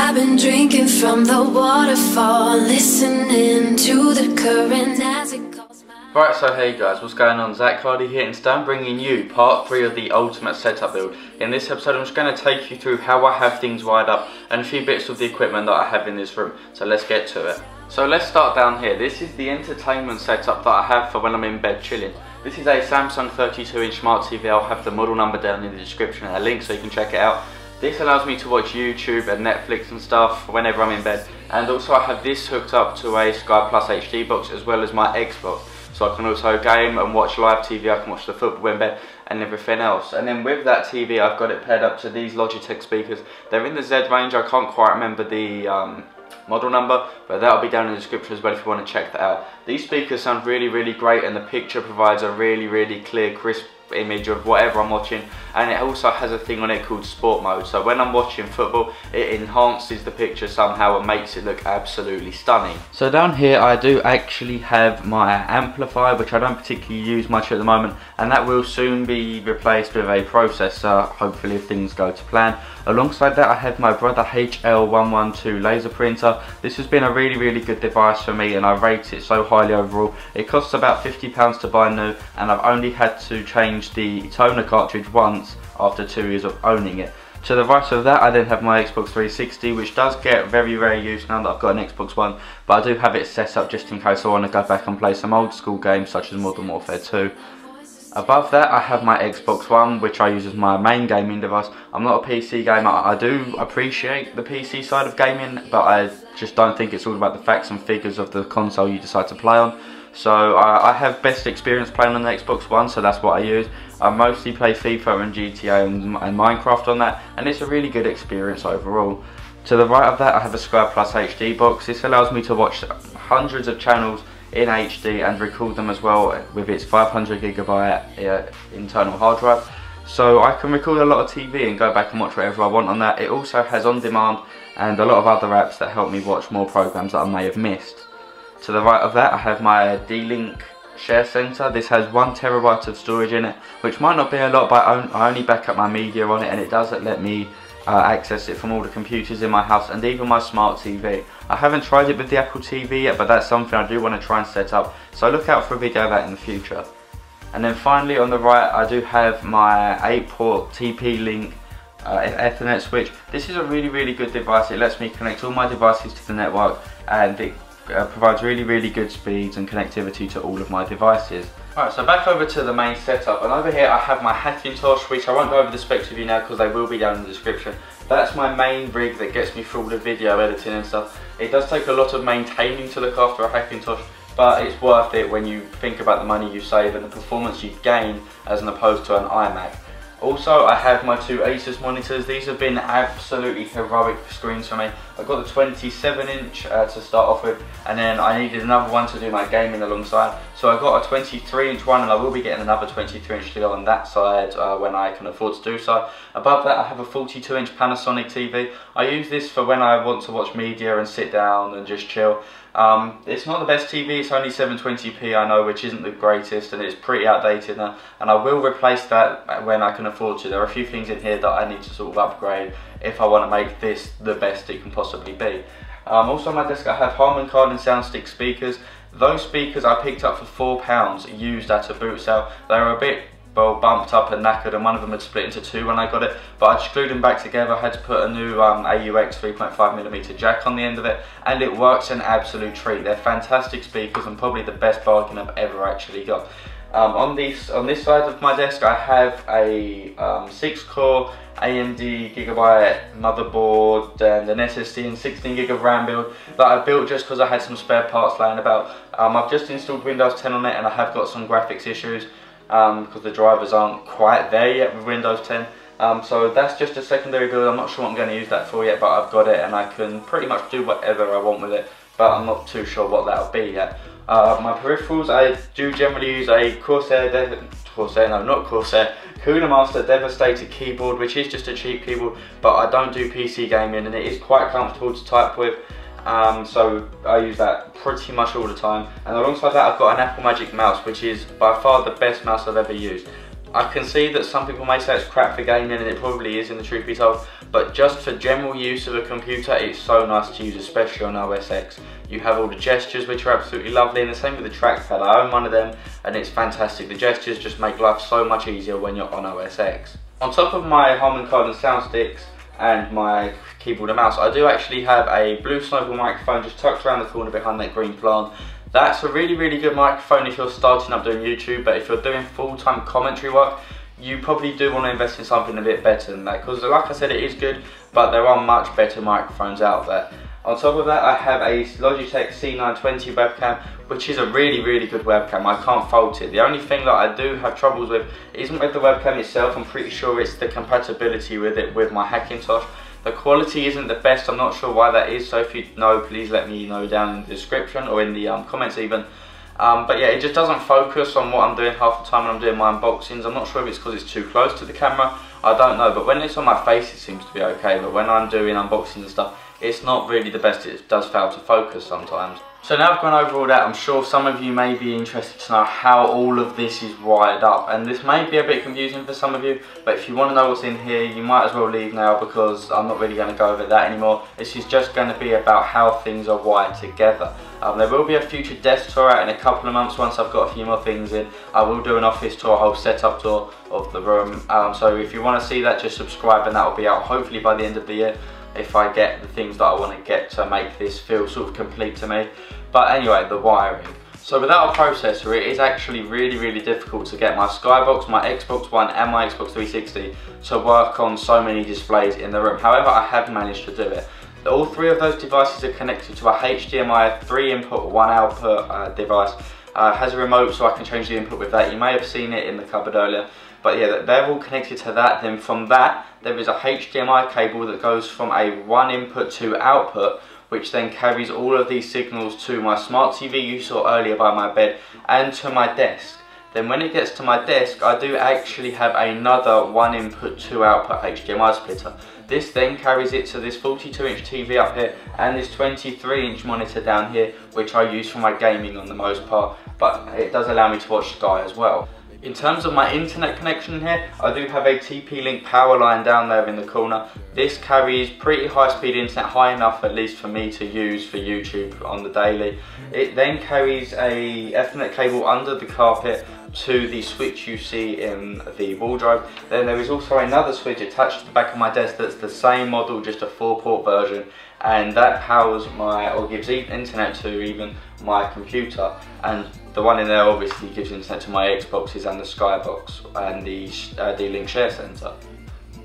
I've been drinking from the waterfall, listening to the current as it calls my... Right, so hey guys, what's going on? Zach Hardy here, and today I'm bringing you part 3 of the ultimate setup build. In this episode I'm just going to take you through how I have things wired up and a few bits of the equipment that I have in this room. So let's get to it. So let's start down here. This is the entertainment setup that I have for when I'm in bed chilling. This is a Samsung 32-inch smart TV. I'll have the model number down in the description and a link so you can check it out. This allows me to watch YouTube and Netflix and stuff whenever I'm in bed. And also I have this hooked up to a Sky Plus HD box as well as my Xbox. So I can also game and watch live TV, I can watch the football in bed and everything else. And then with that TV I've got it paired up to these Logitech speakers. They're in the Z range, I can't quite remember the model number, but that'll be down in the description as well if you want to check that out. These speakers sound really great, and the picture provides a really clear, crisp image of whatever I'm watching, and it also has a thing on it called sport mode, so when I'm watching football it enhances the picture somehow and makes it look absolutely stunning. So down here I do actually have my amplifier, which I don't particularly use much at the moment, and that will soon be replaced with a processor, hopefully if things go to plan. Alongside that I have my Brother HL112 laser printer. This has been a really good device for me, and I rate it so highly overall. It costs about £50 to buy new, and I've only had to change the toner cartridge once after 2 years of owning it. To the right of that I then have my Xbox 360, which does get very rare use now that I've got an Xbox One, but I do have it set up just in case I want to go back and play some old school games such as Modern Warfare 2. Above that I have my Xbox One, which I use as my main gaming device. I'm not a PC gamer. I do appreciate the PC side of gaming, but I just don't think it's all about the facts and figures of the console you decide to play on. So I have best experience playing on the Xbox One, so that's what I use. I mostly play FIFA and GTA and Minecraft on that, and it's a really good experience overall. To the right of that I have a Sky Plus HD box. This allows me to watch hundreds of channels in HD and record them as well with its 500GB internal hard drive. So I can record a lot of TV and go back and watch whatever I want on that. It also has on demand and a lot of other apps that help me watch more programs that I may have missed. To the right of that I have my D-Link share center. This has 1TB of storage in it, which might not be a lot, but I only back up my media on it, and it does let me access it from all the computers in my house and even my smart TV. I haven't tried it with the Apple TV yet, but that's something I do want to try and set up, so look out for a video of that in the future. And then finally on the right I do have my 8-port TP-Link Ethernet switch. This is a really good device. It lets me connect all my devices to the network, and it provides really good speeds and connectivity to all of my devices. Alright, so back over to the main setup, and over here I have my Hackintosh, which I won't go over the specs with you now because they will be down in the description. That's my main rig that gets me through all the video editing and stuff. It does take a lot of maintaining to look after a Hackintosh, but it's worth it when you think about the money you save and the performance you gain as opposed to an iMac. Also, I have my 2 Asus monitors. These have been absolutely heroic screens for me. I got the 27-inch to start off with, and then I needed another one to do my gaming alongside. So I got a 23-inch one, and I will be getting another 23-inch to go on that side when I can afford to do so. Above that, I have a 42-inch Panasonic TV. I use this for when I want to watch media and sit down and just chill. It's not the best TV, it's only 720p I know, which isn't the greatest, and it's pretty outdated now, and I will replace that when I can afford to. There are a few things in here that I need to sort of upgrade if I want to make this the best it can possibly be. Also on my desk I have Harman Kardon Soundstick speakers. Those speakers I picked up for £4 used at a boot sale. They were a bit bumped up and knackered, and one of them had split into 2 when I got it, but I just glued them back together. I had to put a new AUX 3.5mm jack on the end of it, and it works an absolute treat. They're fantastic speakers and probably the best bargain I've ever actually got. On this side of my desk I have a 6-core AMD Gigabyte motherboard and an SSD and 16GB of RAM build that I built just because I had some spare parts laying about. I've just installed Windows 10 on it, and I have got some graphics issues because the drivers aren't quite there yet with Windows 10. So that's just a secondary build. I'm not sure what I'm going to use that for yet, but I've got it and I can pretty much do whatever I want with it, but I'm not too sure what that'll be yet. My peripherals, I do generally use a Cooler Master Devastator keyboard, which is just a cheap keyboard, but I don't do PC gaming and it is quite comfortable to type with. So I use that pretty much all the time, and alongside that I've got an Apple Magic Mouse, which is by far the best mouse I've ever used. I can see that some people may say it's crap for gaming, and it probably is, in the truth be told, but just for general use of a computer, it's so nice to use, especially on OS X. You have all the gestures, which are absolutely lovely, and the same with the trackpad. I own one of them and it's fantastic. The gestures just make life so much easier when you're on OS X. On top of my Harman Kardon sound sticks and my keyboard and mouse, I do actually have a Blue Snowball microphone just tucked around the corner behind that green plant. That's a really, really good microphone if you're starting up doing YouTube, but if you're doing full-time commentary work, you probably do want to invest in something a bit better than that, because like I said, it is good, but there are much better microphones out there. On top of that, I have a Logitech C920 webcam, which is a really, really good webcam. I can't fault it. The only thing that I do have troubles with isn't with the webcam itself. I'm pretty sure it's the compatibility with it with my Hackintosh. The quality isn't the best. I'm not sure why that is, so if you know, please let me know down in the description or in the comments even. But yeah, it just doesn't focus on what I'm doing half the time when I'm doing my unboxings. I'm not sure if it's because it's too close to the camera, I don't know, but when it's on my face it seems to be okay, but when I'm doing unboxings and stuff, it's not really the best. It does fail to focus sometimes. So now I've gone over all that, I'm sure some of you may be interested to know how all of this is wired up, and this may be a bit confusing for some of you, but if you want to know what's in here, you might as well leave now, because I'm not really going to go over that anymore. This is just going to be about how things are wired together. There will be a future desk tour out in a couple of months once I've got a few more things in. I will do an office tour, a whole setup tour of the room, so if you want to see that, just subscribe and that will be out hopefully by the end of the year, if I get the things that I want to get to make this feel sort of complete to me. But anyway, the wiring. So without a processor, it is actually really, really difficult to get my Skybox, my Xbox One and my Xbox 360 to work on so many displays in the room. However, I have managed to do it. All three of those devices are connected to a HDMI 3 input, 1 output device. Has a remote so I can change the input with that. You may have seen it in the cupboard earlier. But yeah, they're all connected to that. Then from that, there is a HDMI cable that goes from a 1 input 2 output, which then carries all of these signals to my smart TV you saw earlier by my bed and to my desk. Then when it gets to my desk, I do actually have another 1 input 2 output HDMI splitter. This then carries it to this 42-inch TV up here and this 23-inch monitor down here, which I use for my gaming on the most part, but it does allow me to watch Sky as well. In terms of my internet connection here, I do have a TP-Link power line down there in the corner. This carries pretty high-speed internet, high enough at least for me to use for YouTube on the daily. It then carries a Ethernet cable under the carpet to the switch you see in the wardrobe. Then there is also another switch attached to the back of my desk that's the same model, just a 4-port version, and that powers my, or gives internet to even my computer, and the one in there obviously gives internet to my Xboxes and the Skybox and the D-Link Share Center.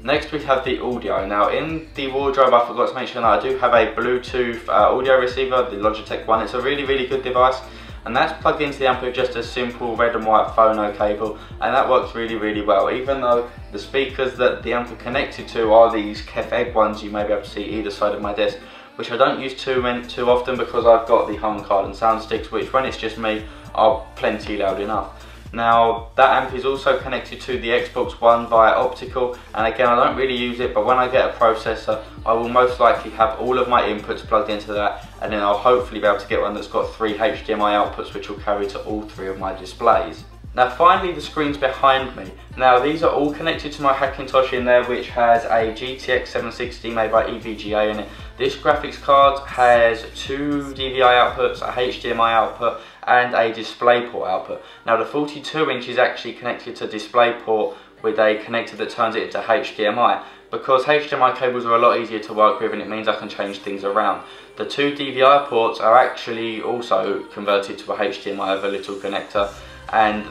Next we have the audio. Now in the wardrobe I forgot to mention that I do have a Bluetooth audio receiver, the Logitech one. It's a really, really good device, and that's plugged into the amp with just a simple red and white phono cable, and that works really, really well. Even though the speakers that the amp are connected to are these KEF ones you may be able to see either side of my desk, which I don't use too often because I've got the Harman Kardon sound sticks, which when it's just me are plenty loud enough. Now that amp is also connected to the Xbox One via optical, and again I don't really use it, but when I get a processor I will most likely have all of my inputs plugged into that, and then I'll hopefully be able to get one that's got 3 HDMI outputs which will carry to all 3 of my displays. Now finally, the screens behind me. Now these are all connected to my Hackintosh in there, which has a GTX 760 made by EVGA in it. This graphics card has 2 DVI outputs, a HDMI output and a DisplayPort output. Now the 42-inch is actually connected to DisplayPort with a connector that turns it into HDMI. Because HDMI cables are a lot easier to work with, and it means I can change things around. The 2 DVI ports are actually also converted to a HDMI with a little connector, and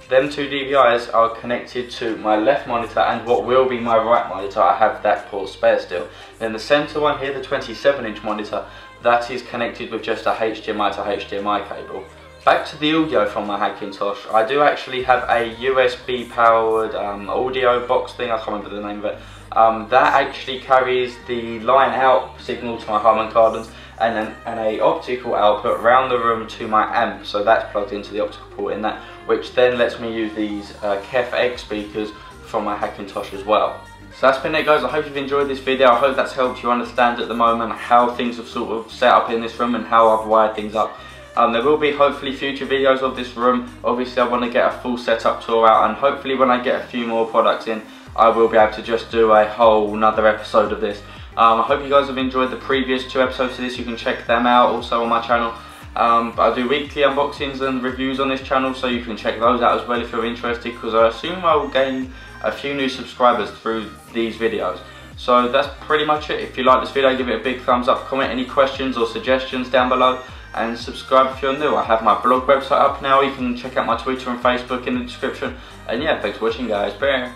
them 2 DVIs are connected to my left monitor and what will be my right monitor. I have that port spare still. Then the center one here, the 27-inch monitor, that is connected with just a HDMI to HDMI cable. Back to the audio from my Hackintosh, I do actually have a USB powered audio box thing, I can't remember the name of it. That actually carries the line out signal to my Harman Kardons and a optical output around the room to my amp, so that's plugged into the optical port in that, which then lets me use these KEF speakers from my Hackintosh as well. So that's been it, guys. I hope you've enjoyed this video. I hope that's helped you understand at the moment how things have sort of set up in this room and how I've wired things up. There will be hopefully future videos of this room. Obviously I want to get a full setup tour out, and hopefully when I get a few more products in, I will be able to just do a whole another episode of this. I hope you guys have enjoyed the previous 2 episodes of this. You can check them out also on my channel. But I do weekly unboxings and reviews on this channel, so you can check those out as well if you're interested, because I assume I will gain a few new subscribers through these videos. So that's pretty much it. If you like this video, give it a big thumbs up, comment any questions or suggestions down below, and subscribe if you're new. I have my blog website up now. You can check out my Twitter and Facebook in the description. And yeah, thanks for watching, guys. Bye.